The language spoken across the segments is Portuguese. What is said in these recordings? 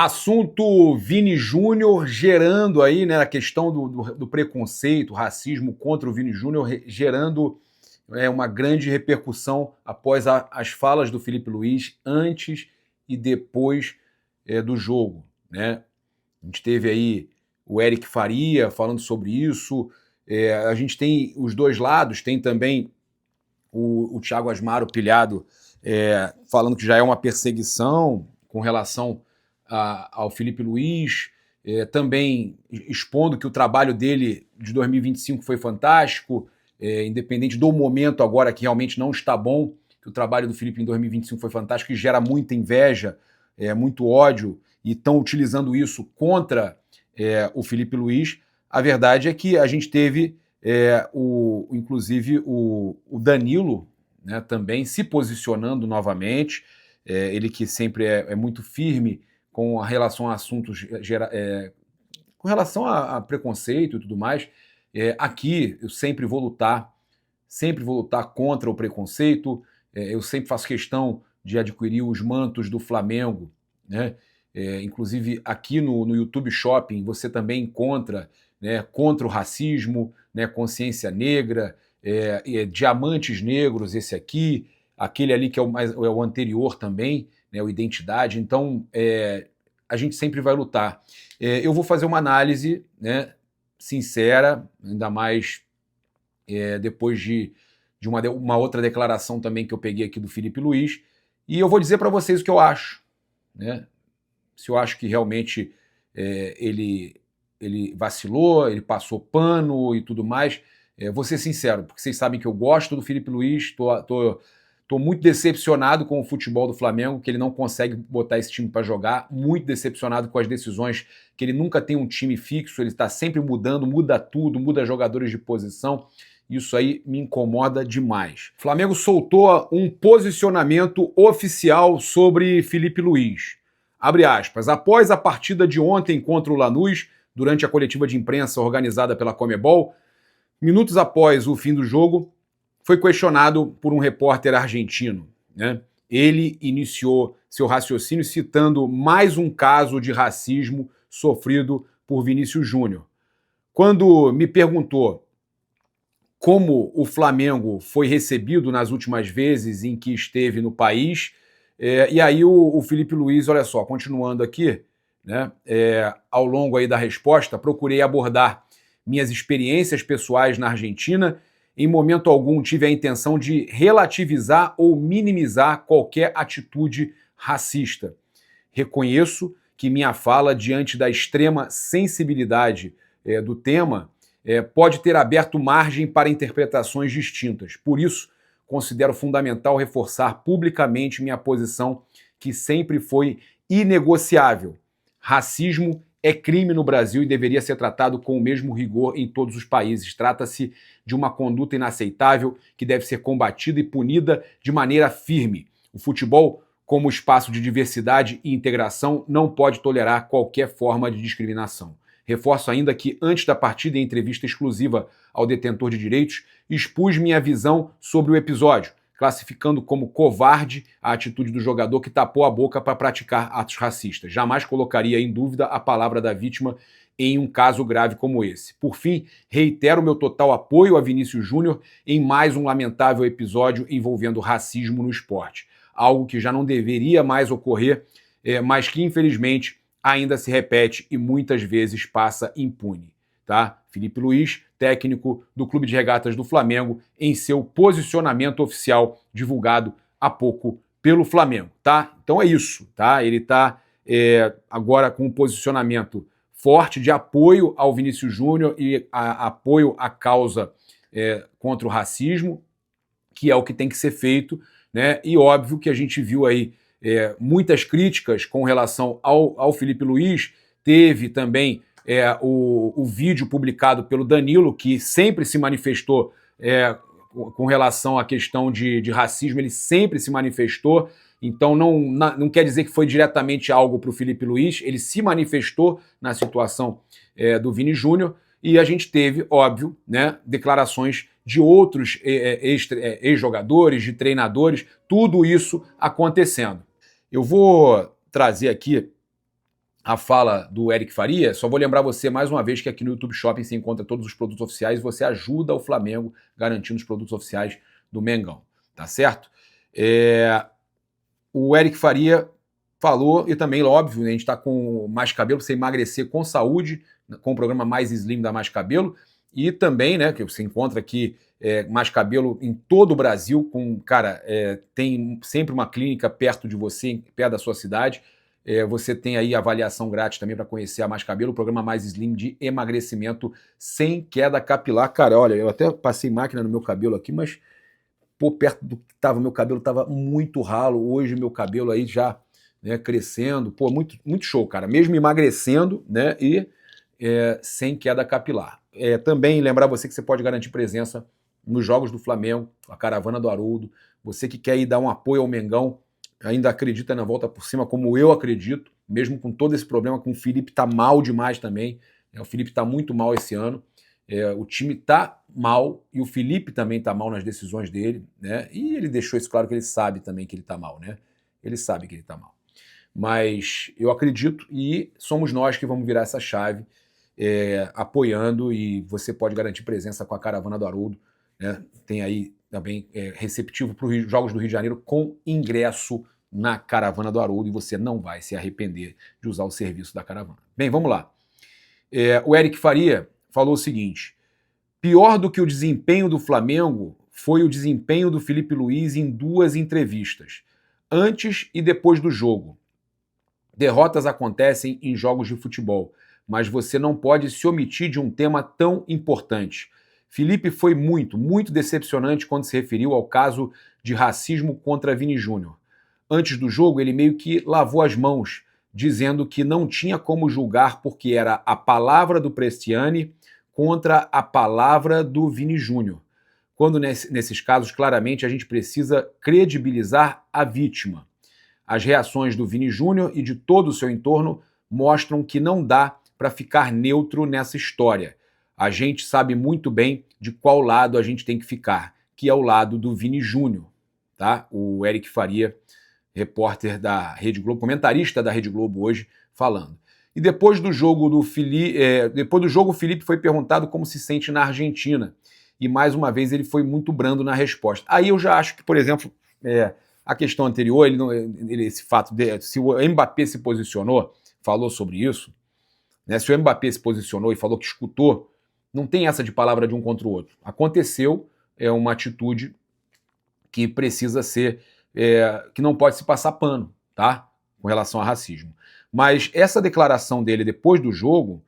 Assunto Vini Júnior gerando aí, né, a questão do preconceito, racismo contra o Vini Júnior, gerando uma grande repercussão após as falas do Felipe Luiz antes e depois do jogo, né? A gente teve aí o Eric Faria falando sobre isso, a gente tem os dois lados, tem também o Thiago Asmaro pilhado falando que já é uma perseguição com relação ao Felipe Luiz, também expondo que o trabalho dele de 2025 foi fantástico, independente do momento agora que realmente não está bom, que o trabalho do Felipe em 2025 foi fantástico e gera muita inveja, muito ódio, e estão utilizando isso contra o Felipe Luiz. A verdade é que a gente teve, inclusive, o Danilo, né, também se posicionando novamente, ele que sempre é muito firme com relação a assuntos, com relação a preconceito e tudo mais. Aqui eu sempre vou lutar contra o preconceito, eu sempre faço questão de adquirir os mantos do Flamengo, né? Inclusive aqui no YouTube Shopping você também encontra, né, contra o racismo, né, consciência negra, diamantes negros, esse aqui, aquele ali que é o anterior também, né, o Identidade. Então a gente sempre vai lutar. Eu vou fazer uma análise, né, sincera, ainda mais depois de uma outra declaração também que eu peguei aqui do Felipe Luiz, e eu vou dizer para vocês o que eu acho, né? Se eu acho que realmente ele vacilou, ele passou pano e tudo mais. Vou ser sincero, porque vocês sabem que eu gosto do Felipe Luiz, tô muito decepcionado com o futebol do Flamengo, que ele não consegue botar esse time para jogar, muito decepcionado com as decisões, que ele nunca tem um time fixo, ele está sempre mudando, muda tudo, muda jogadores de posição. Isso aí me incomoda demais. O Flamengo soltou um posicionamento oficial sobre Felipe Luiz. Abre aspas. Após a partida de ontem contra o Lanús, durante a coletiva de imprensa organizada pela Conmebol, minutos após o fim do jogo, foi questionado por um repórter argentino, né? Ele iniciou seu raciocínio citando mais um caso de racismo sofrido por Vinícius Júnior. Quando me perguntou como o Flamengo foi recebido nas últimas vezes em que esteve no país, e aí o Felipe Luiz, olha só, continuando aqui, né, ao longo aí da resposta, procurei abordar minhas experiências pessoais na Argentina. Em momento algum tive a intenção de relativizar ou minimizar qualquer atitude racista. Reconheço que minha fala, diante da extrema sensibilidade do tema, pode ter aberto margem para interpretações distintas. Por isso, considero fundamental reforçar publicamente minha posição, que sempre foi inegociável. Racismo é crime no Brasil e deveria ser tratado com o mesmo rigor em todos os países. Trata-se de uma conduta inaceitável que deve ser combatida e punida de maneira firme. O futebol, como espaço de diversidade e integração, não pode tolerar qualquer forma de discriminação. Reforço ainda que, antes da partida, em entrevista exclusiva ao detentor de direitos, expus minha visão sobre o episódio, classificando como covarde a atitude do jogador que tapou a boca para praticar atos racistas. Jamais colocaria em dúvida a palavra da vítima em um caso grave como esse. Por fim, reitero meu total apoio a Vinícius Júnior em mais um lamentável episódio envolvendo racismo no esporte. Algo que já não deveria mais ocorrer, mas que, infelizmente, ainda se repete e muitas vezes passa impune. Tá? Felipe Luiz, técnico do Clube de Regatas do Flamengo, em seu posicionamento oficial divulgado há pouco pelo Flamengo. Tá? Então é isso. Tá? Ele está agora com um posicionamento forte de apoio ao Vinícius Júnior e apoio à causa contra o racismo, que é o que tem que ser feito, né? E óbvio que a gente viu aí muitas críticas com relação ao Felipe Luiz. Teve também o vídeo publicado pelo Danilo, que sempre se manifestou com relação à questão de racismo, ele sempre se manifestou. Então não quer dizer que foi diretamente algo para o Felipe Luiz, ele se manifestou na situação do Vini Júnior, e a gente teve, óbvio, né, declarações de outros ex-jogadores, de treinadores, tudo isso acontecendo. Eu vou trazer aqui a fala do Eric Faria, só vou lembrar você mais uma vez que aqui no YouTube Shopping você encontra todos os produtos oficiais e você ajuda o Flamengo garantindo os produtos oficiais do Mengão, tá certo? O Eric Faria falou, e também, óbvio, né, a gente está com Mais Cabelo, você emagrecer com saúde, com o programa Mais Slim da Mais Cabelo, e também, né, que você encontra aqui Mais Cabelo em todo o Brasil, cara, tem sempre uma clínica perto de você, perto da sua cidade. Você tem aí avaliação grátis também para conhecer a Mais Cabelo, o programa Mais Slim de emagrecimento sem queda capilar. Cara, olha, eu até passei máquina no meu cabelo aqui, mas pô, perto do que estava, meu cabelo estava muito ralo. Hoje meu cabelo aí já, né, crescendo. Pô, muito, muito show, cara. Mesmo emagrecendo, né, e sem queda capilar. Também lembrar você que você pode garantir presença nos jogos do Flamengo, a Caravana do Haroldo. Você que quer ir dar um apoio ao Mengão, ainda acredita na volta por cima, como eu acredito, mesmo com todo esse problema, com o Felipe tá mal demais também. O Felipe tá muito mal esse ano. O time tá mal e o Felipe também tá mal nas decisões dele, né? E ele deixou isso claro que ele sabe também que ele tá mal, né? Ele sabe que ele tá mal. Mas eu acredito e somos nós que vamos virar essa chave apoiando, e você pode garantir presença com a Caravana do Haroldo, né? Tem aí também receptivo para os Jogos do Rio de Janeiro com ingresso na Caravana do Haroldo, e você não vai se arrepender de usar o serviço da Caravana. Bem, vamos lá. O Eric Faria falou o seguinte: pior do que o desempenho do Flamengo foi o desempenho do Felipe Luiz em 2 entrevistas, antes e depois do jogo. Derrotas acontecem em jogos de futebol, mas você não pode se omitir de um tema tão importante. Felipe foi muito, muito decepcionante quando se referiu ao caso de racismo contra Vini Júnior. Antes do jogo, ele meio que lavou as mãos, dizendo que não tinha como julgar porque era a palavra do Prestiani contra a palavra do Vini Júnior. Quando nesses casos, claramente, a gente precisa credibilizar a vítima. As reações do Vini Júnior e de todo o seu entorno mostram que não dá para ficar neutro nessa história. A gente sabe muito bem de qual lado a gente tem que ficar, que é o lado do Vini Júnior, tá? O Eric Faria, repórter da Rede Globo, comentarista da Rede Globo hoje, falando. E depois do jogo o Felipe foi perguntado como se sente na Argentina. E mais uma vez ele foi muito brando na resposta. Aí eu já acho que, por exemplo, a questão anterior, esse fato de se o Mbappé se posicionou, falou sobre isso, né? Se o Mbappé se posicionou e falou que escutou, não tem essa de palavra de um contra o outro. Aconteceu, uma atitude que precisa ser, que não pode se passar pano, tá? Com relação a racismo. Mas essa declaração dele depois do jogo,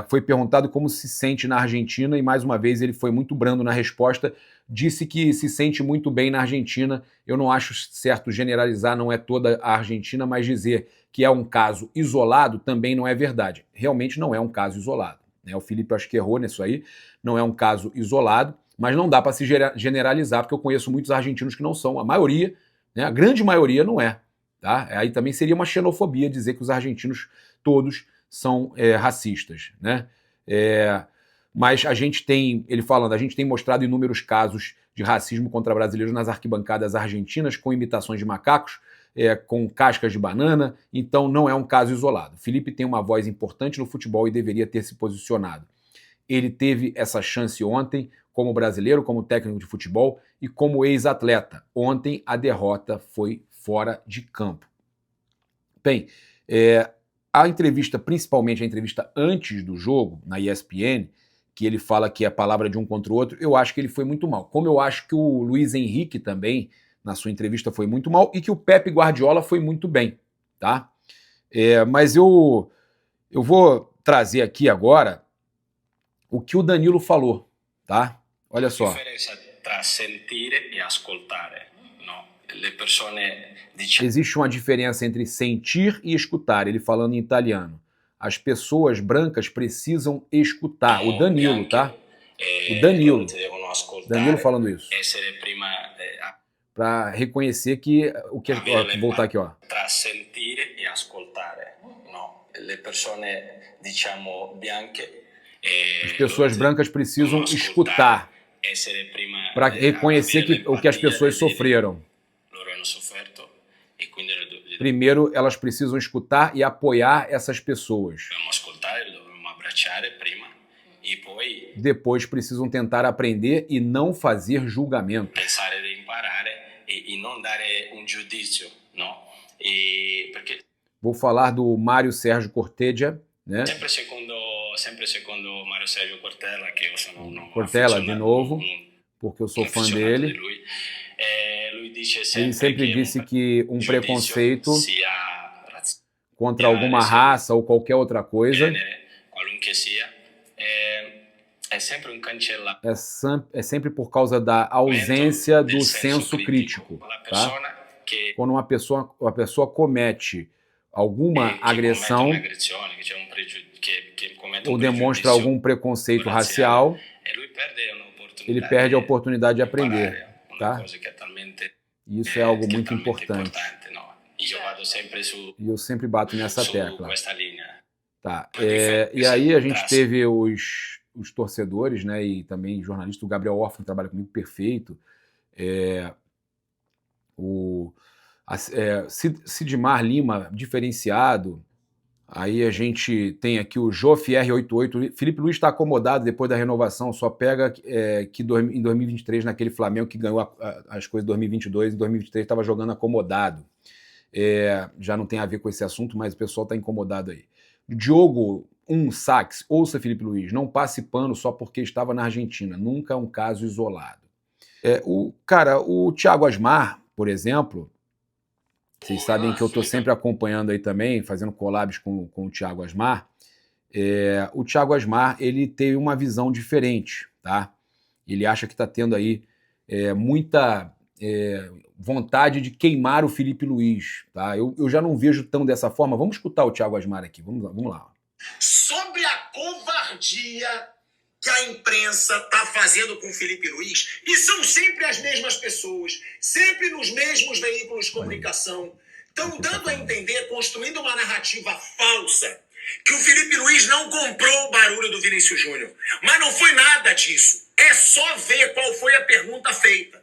foi perguntado como se sente na Argentina e mais uma vez ele foi muito brando na resposta, disse que se sente muito bem na Argentina. Eu não acho certo generalizar, não é toda a Argentina, mas dizer que é um caso isolado também não é verdade. Realmente não é um caso isolado, né? O Felipe acho que errou nisso aí, não é um caso isolado, mas não dá para se generalizar, porque eu conheço muitos argentinos que não são, a maioria, né, a grande maioria não é. Tá? Aí também seria uma xenofobia dizer que os argentinos todos são racistas, né? Mas a gente tem, ele falando, a gente tem mostrado inúmeros casos de racismo contra brasileiros nas arquibancadas argentinas, com imitações de macacos, com cascas de banana, então não é um caso isolado. Felipe tem uma voz importante no futebol e deveria ter se posicionado. Ele teve essa chance ontem, como brasileiro, como técnico de futebol e como ex-atleta. Ontem a derrota foi fora de campo. Bem, a entrevista, principalmente a entrevista antes do jogo, na ESPN, que ele fala que é a palavra de um contra o outro, eu acho que ele foi muito mal. Como eu acho que o Luiz Henrique também, na sua entrevista, foi muito mal, e que o Pepe Guardiola foi muito bem, tá? Mas eu vou trazer aqui agora o que o Danilo falou, tá? Olha só. A diferença tra sentire e ascoltare. Existe uma diferença entre sentir e escutar, ele falando em italiano. As pessoas brancas precisam escutar. O Danilo, tá? O Danilo. Danilo falando isso. Para reconhecer que o que ó, voltar aqui, ó. Tra sentire e ascoltare. Le persone, diciamo, bianche. As pessoas brancas precisam escutar para reconhecer o que as pessoas sofreram. Primeiro, elas precisam escutar e apoiar essas pessoas. Depois precisam tentar aprender e não fazer julgamento. Vou falar do Mário Sérgio Cortella, né? Sempre secondo Mário Sérgio Cortella, que eu sono Cortella, de novo, porque eu sou fã dele. Ele sempre disse que um preconceito contra alguma raça ou qualquer outra coisa é sempre por causa da ausência do senso crítico, tá? Quando uma pessoa comete alguma agressão ou demonstra algum preconceito racial, ele perde a oportunidade de aprender, tá? Isso é algo muito importante. E eu sempre bato nessa tecla. Tá. E aí a gente teve os torcedores, né, e também jornalista, o Gabriel Orffan trabalha comigo, perfeito. Sidmar Lima, diferenciado. Aí a gente tem aqui o JoFR88. Felipe Luiz está acomodado depois da renovação, só pega que em 2023, naquele Flamengo que ganhou as coisas em 2022, em 2023 estava jogando acomodado. Já não tem a ver com esse assunto, mas o pessoal está incomodado aí. Diogo Sax, ouça Felipe Luiz, não passe pano só porque estava na Argentina, nunca é um caso isolado. O Thiago Asmar, por exemplo, vocês sabem que eu estou sempre acompanhando aí também, fazendo collabs com o Thiago Asmar. O Thiago Asmar, ele tem uma visão diferente, tá? Ele acha que está tendo aí muita vontade de queimar o Felipe Luiz, tá? Eu já não vejo tão dessa forma. Vamos escutar o Thiago Asmar aqui, vamos lá. Sobre a covardia que a imprensa está fazendo com o Felipe Luiz, e são sempre as mesmas pessoas, sempre nos mesmos veículos de comunicação, estão dando a entender, construindo uma narrativa falsa, que o Felipe Luiz não comprou o barulho do Vinícius Júnior. Mas não foi nada disso. É só ver qual foi a pergunta feita.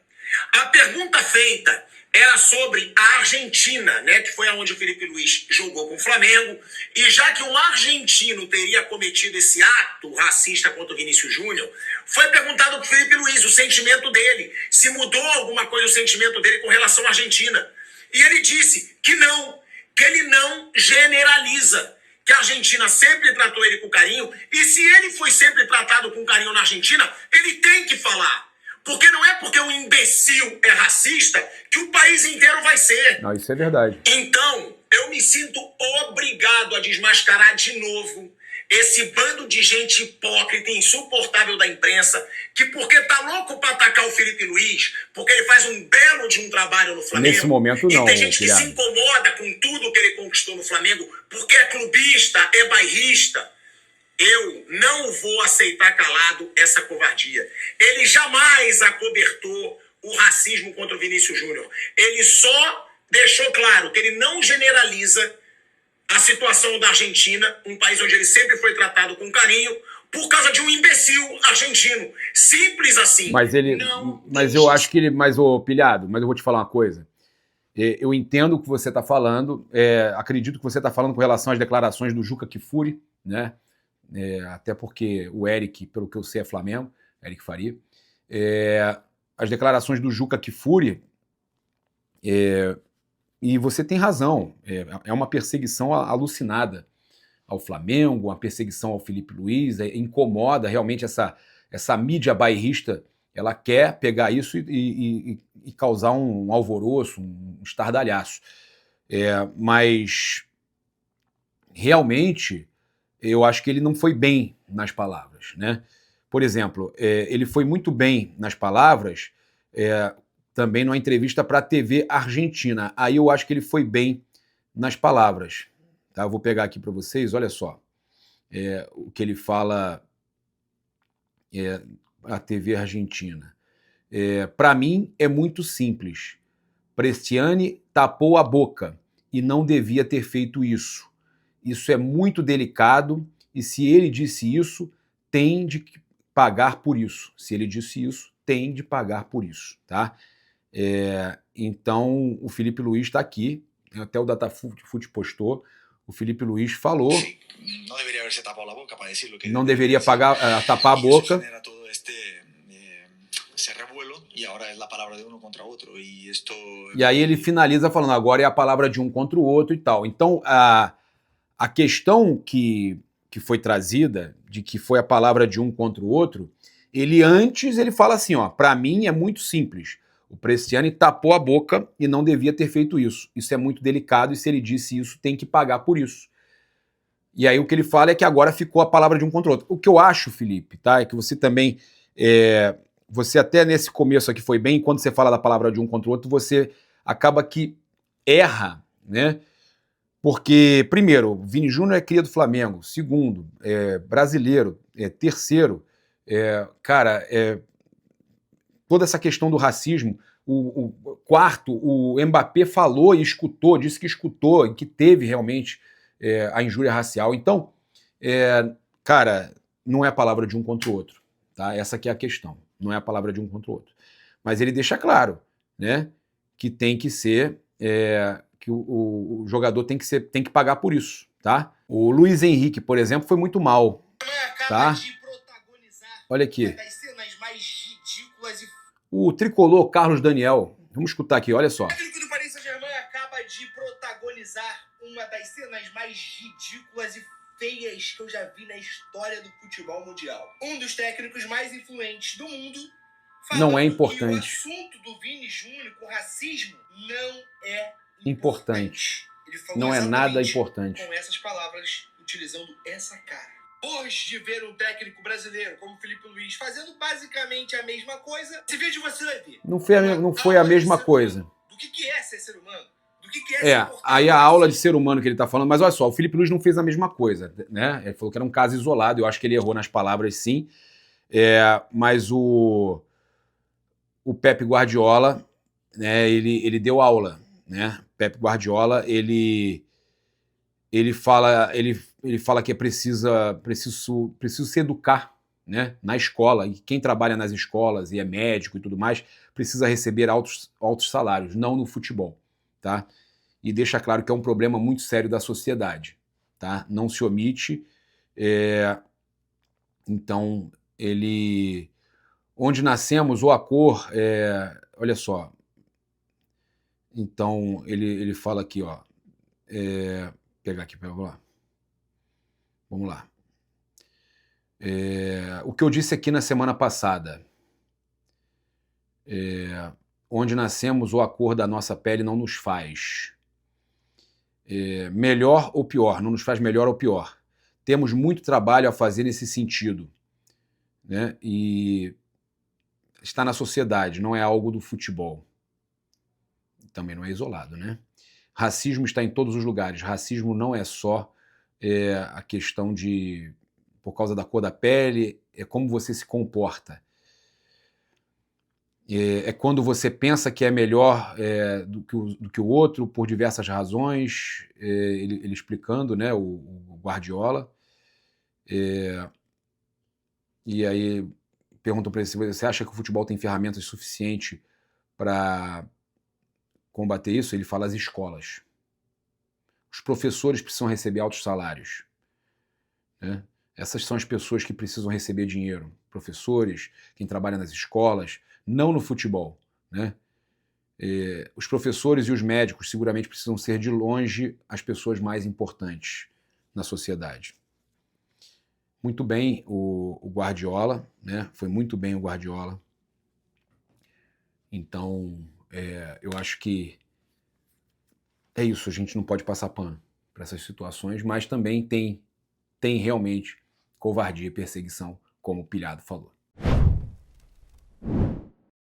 A pergunta feita era sobre a Argentina, né, que foi aonde o Felipe Luiz jogou com o Flamengo, e já que um argentino teria cometido esse ato racista contra o Vinícius Júnior, foi perguntado para o Felipe Luiz o sentimento dele, se mudou alguma coisa o sentimento dele com relação à Argentina. E ele disse que ele não generaliza, que a Argentina sempre tratou ele com carinho, e se ele foi sempre tratado com carinho na Argentina, ele tem que falar. Porque não é porque um imbecil é racista que o país inteiro vai ser. Não, isso é verdade. Então, eu me sinto obrigado a desmascarar de novo esse bando de gente hipócrita e insuportável da imprensa, que porque tá louco para atacar o Felipe Luiz, porque ele faz um belo de um trabalho no Flamengo. Nesse momento não, e tem gente que se incomoda com tudo que ele conquistou no Flamengo, porque é clubista, é bairrista. Eu não vou aceitar calado essa covardia. Ele jamais acobertou o racismo contra o Vinícius Júnior. Ele só deixou claro que ele não generaliza a situação da Argentina, um país onde ele sempre foi tratado com carinho, por causa de um imbecil argentino. Simples assim. Mas eu acho que ele... Pilhado, mas eu vou te falar uma coisa. Eu entendo o que você está falando, acredito que você está falando com relação às declarações do Juca Kfouri, né? Até porque o Eric, pelo que eu sei, é Flamengo, Eric Faria. As declarações do Juca Kfouri, e você tem razão, é uma perseguição alucinada ao Flamengo, uma perseguição ao Felipe Luiz, incomoda realmente essa mídia bairrista, ela quer pegar isso e causar um alvoroço, um estardalhaço. Mas realmente eu acho que ele não foi bem nas palavras, né? Por exemplo, ele foi muito bem nas palavras também numa entrevista para a TV Argentina. Aí eu acho que ele foi bem nas palavras. Tá? Eu vou pegar aqui para vocês, olha só. O que ele fala à TV Argentina. Para mim é muito simples. Bresciani tapou a boca e não devia ter feito isso. Isso é muito delicado e se ele disse isso, tem de pagar por isso. Se ele disse isso, tem de pagar por isso, tá? Então, o Felipe Luiz está aqui, até o Datafoot postou, o Felipe Luiz falou, não deveria tapar a boca, e aí ele finaliza falando, agora é a palavra de um contra o outro e tal. Então, a questão que foi trazida, de que foi a palavra de um contra o outro, ele fala assim, ó, pra mim é muito simples, o Bresciani tapou a boca e não devia ter feito isso. Isso é muito delicado e se ele disse isso, tem que pagar por isso. E aí o que ele fala é que agora ficou a palavra de um contra o outro. O que eu acho, Felipe, tá, é que você também, você até nesse começo aqui foi bem, quando você fala da palavra de um contra o outro, você acaba que erra, né? Porque, primeiro, Vini Júnior é cria do Flamengo. Segundo, brasileiro. Terceiro, cara, toda essa questão do racismo. O quarto, o Mbappé falou e escutou, disse que escutou e que teve realmente a injúria racial. Então, cara, não é a palavra de um contra o outro. Tá? Essa aqui é a questão. Não é a palavra de um contra o outro. Mas ele deixa claro, né, que tem que ser... que o jogador tem que pagar por isso, tá? O Luiz Henrique, por exemplo, foi muito mal, tá? Olha aqui. O tricolor Carlos Daniel, vamos escutar aqui, olha só. O técnico do Paris Saint-Germain acaba de protagonizar uma das cenas mais ridículas e feias que eu já vi na história do futebol mundial. Um dos técnicos mais influentes do mundo não é importante. Que o assunto do Vini Júnior com racismo não é importante. Ele falou não é nada importante. Com essas palavras, utilizando essa cara. Hoje de ver um técnico brasileiro como Felipe Luiz fazendo basicamente a mesma coisa, esse vídeo você vai ver. Não foi a mesma coisa. Do que é ser humano? Do que é ser aí a aula de ser humano que ele tá falando, mas olha só, o Felipe Luiz não fez a mesma coisa, né? Ele falou que era um caso isolado, eu acho que ele errou nas palavras sim, mas o Pep Guardiola, né, ele deu aula, né? Pep Guardiola, ele fala que é preciso se educar, né, na escola, e quem trabalha nas escolas e é médico e tudo mais, precisa receber altos salários, não no futebol, tá? E deixa claro que é um problema muito sério da sociedade, tá? Não se omite, então onde nascemos ou a cor, olha só, então ele fala aqui, ó, pegar aqui, vamos lá. O que eu disse aqui na semana passada, onde nascemos ou a cor da nossa pele não nos faz melhor ou pior, não nos faz melhor ou pior. Temos muito trabalho a fazer nesse sentido, né? E está na sociedade, não é algo do futebol. Também não é isolado, né? Racismo está em todos os lugares. Racismo não é só a questão de por causa da cor da pele, é como você se comporta. É quando você pensa que é melhor do que o outro por diversas razões, ele explicando, né, o Guardiola. E aí perguntam para ele se você acha que o futebol tem ferramentas suficientes para combater isso. Ele fala as escolas. Os professores precisam receber altos salários, né? Essas são as pessoas que precisam receber dinheiro. Professores, quem trabalha nas escolas, não no futebol, né? Os professores e os médicos seguramente precisam ser de longe as pessoas mais importantes na sociedade. Muito bem o Guardiola, né? Foi muito bem o Guardiola. Então, eu acho que é isso, a gente não pode passar pano para essas situações, mas também tem realmente covardia e perseguição, como o Pilhado falou.